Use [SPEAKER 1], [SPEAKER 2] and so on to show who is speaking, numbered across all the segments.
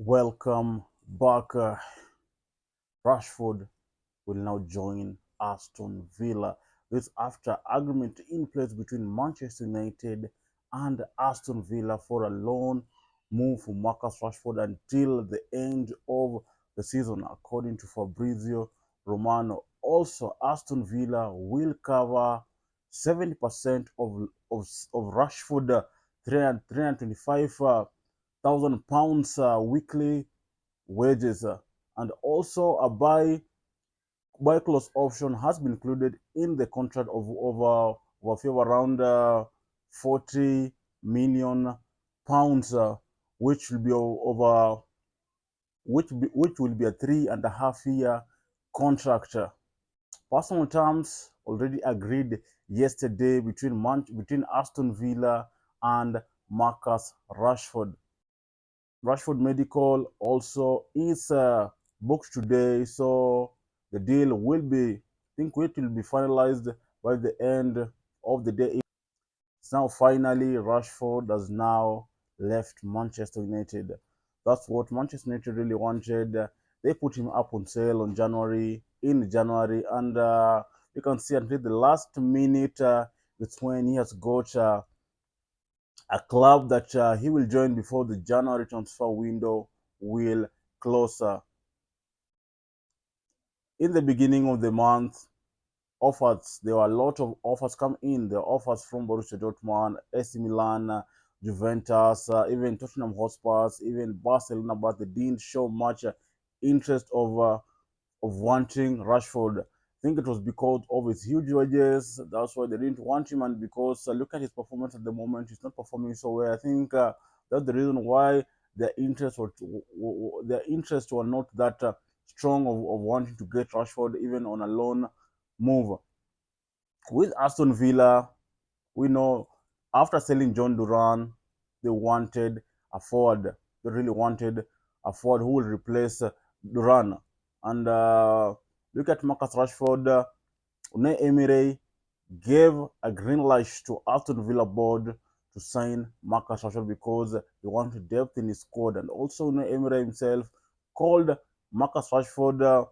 [SPEAKER 1] Welcome back. Rashford will now join Aston Villa. This after agreement in place between Manchester United and Aston Villa for a loan move for Marcus Rashford until the end of the season, according to Fabrizio Romano. Also, Aston Villa will cover 70% of Rashford 325,000 pounds weekly wages, and also a buy clause option has been included in the contract of over fee of around 40 million pounds, which will be over which will be a 3.5 year contract. Personal terms already agreed yesterday between Aston Villa and Marcus Rashford. Rashford Medical also is booked today, so the deal will be, I think it will be finalized by the end of the day. It's now finally Rashford has now left Manchester United. That's what Manchester United really wanted. They put him up on sale in January, and you can see until the last minute, it's when he has got a club that he will join before the January transfer window will close. In the beginning of the month, offers there were a lot of offers come in. The offers from Borussia Dortmund, AC Milan, Juventus, even Tottenham Hotspurs, even Barcelona, but they didn't show much interest of wanting Rashford. I think it was because of his huge wages. That's why they didn't want him, and because look at his performance at the moment, he's not performing so well. I think that's the reason why their interest were not that strong of wanting to get Rashford even on a loan move. With Aston Villa, we know after selling John Duran, they wanted a forward. They really wanted a forward who will replace Duran. And look at Marcus Rashford. Unai Emery gave a green light to Aston Villa board to sign Marcus Rashford because he wanted depth in his squad. And also Unai Emery himself called Marcus Rashford,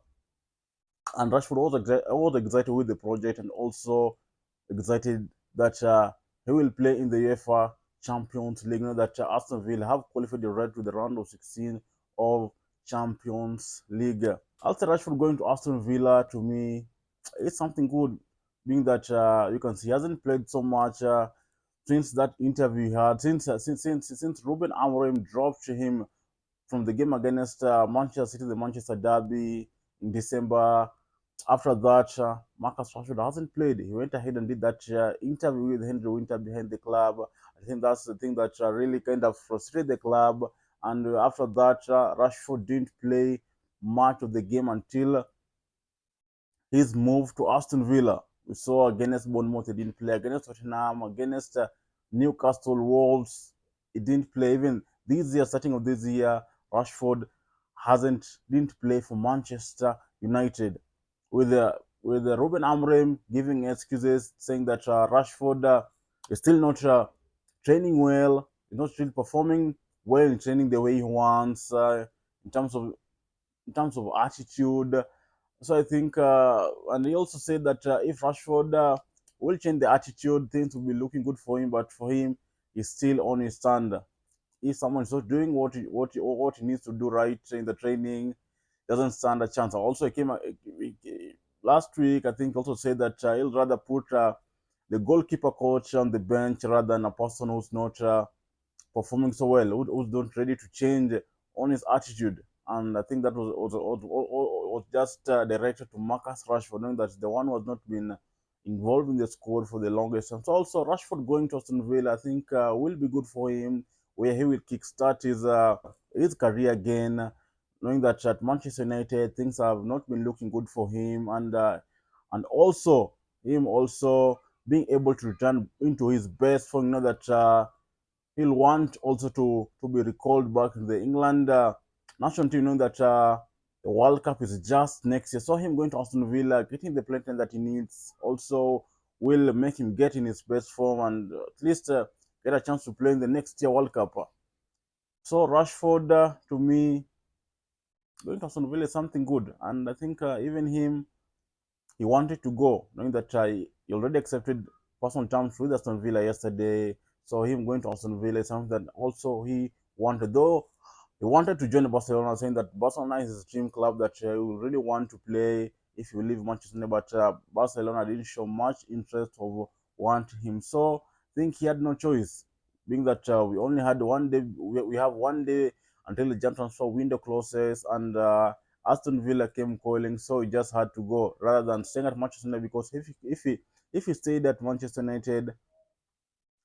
[SPEAKER 1] and Rashford was excited with the project and also excited that he will play in the UEFA Champions League. You know that Aston Villa have qualified right to the round of 16 of Champions League. After Rashford going to Aston Villa, to me, it's something good, being that you can see he hasn't played so much since that interview he had, since Ruben Amorim dropped him from the game against Manchester City, the Manchester Derby in December. After that, Marcus Rashford hasn't played. He went ahead and did that interview with Henry Winter behind the club. I think that's the thing that really kind of frustrated the club. And after that, Rashford didn't play much of the game until his move to Aston Villa. We saw against Bournemouth, he didn't play. Against Tottenham, against Newcastle Wolves, he didn't play. Even this year, starting of this year, Rashford didn't play for Manchester United. With Ruben Amorim giving excuses, saying that Rashford is still not training well, he's not still performing well in training the way he wants in terms of attitude. So I think, and he also said that if Rashford will change the attitude, things will be looking good for him. But for him, he's still on his stand. If someone is not doing what he needs to do right in the training, doesn't stand a chance. Also, he came last week. I think also said that he'll rather put the goalkeeper coach on the bench rather than a person who's not performing so well, who's not ready to change on his attitude. And I think that was just directed to Marcus Rashford, knowing that the one who has not been involved in the squad for the longest time. So also Rashford going to Aston Villa, I think will be good for him, where he will kickstart his career again, knowing that at Manchester United things have not been looking good for him, and also him also being able to return into his best form. You know that he'll want also to be recalled back to the England national team, knowing that the World Cup is just next year. So him going to Aston Villa, getting the playing time that he needs, also will make him get in his best form and at least get a chance to play in the next year World Cup. So Rashford, to me, going to Aston Villa is something good, and I think even him, he wanted to go, knowing that he already accepted personal terms with Aston Villa yesterday. So him going to Aston Villa is something that also he wanted, though he wanted to join Barcelona, saying that Barcelona is his dream club that he will really want to play if you leave Manchester United, but Barcelona didn't show much interest of wanting him. So I think he had no choice, being that we only had one day, we have one day until the jump transfer window closes, and Aston Villa came calling, so he just had to go rather than staying at Manchester United, because if he stayed at Manchester United,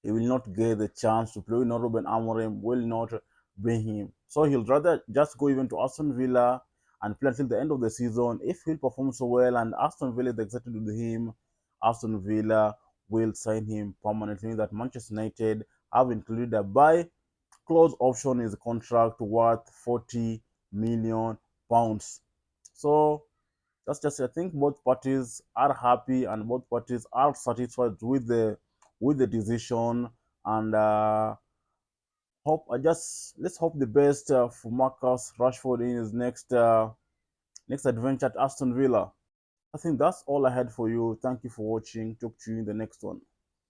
[SPEAKER 1] he will not get the chance to play. No, Ruben Amorim will not bring him. So he'll rather just go even to Aston Villa and play until the end of the season. If he'll perform so well and Aston Villa is excited with him, Aston Villa will sign him permanently. That Manchester United have included a buy clause option in the contract worth 40 million pounds. So that's just, I think both parties are happy and both parties are satisfied with the decision, and hope I just let's hope the best for Marcus Rashford in his next adventure at Aston Villa. I think that's all I had for you. Thank you for watching. Talk to you in the next one.